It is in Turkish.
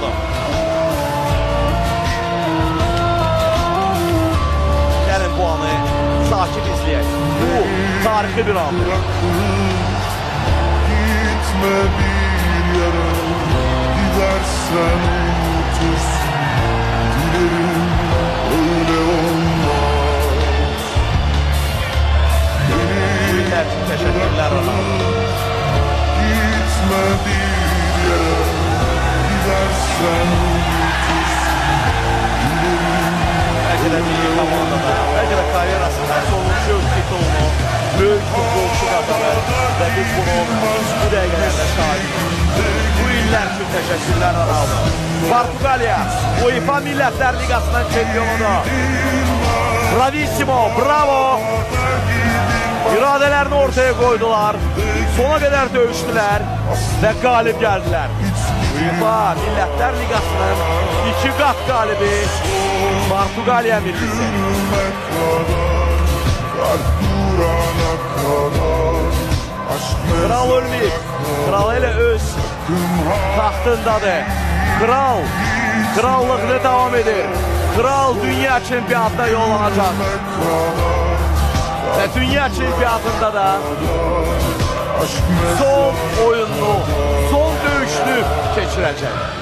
Ronaldo. Gəlin bu anı sakit izləyək. Bu tarixi bir an. Gitme bir yere, gidersen unutursun. Dilerim öyle olmaz. Günler için teşekkürler Ronaldo. Gitme bir yere, gidersen unutursun. Belki de milli komandada, belki de karyerasında sonuncu titulunu büyük futbolcu kazanır ve biz bunu bu dəqiqələrdə şahidiz. Bu iller için teşekkürler Ronaldo. Portugalya UEFA Millətlər Liqasının çempionu. Bravissimo, bravo. İradələrini ortaya koydular. Sona kadar dövüştüler ve galip geldiler. UEFA Millətlər Liqasının 2 qat galibi Portugalya millisi. Kral ölmeyip, kral hele öz taxtındadır. Kral, krallığını devam edir. Kral dünya çempiyatına yollanacak. Ve dünya çempiyatında da son oyununu, son dövüşünü geçirecek.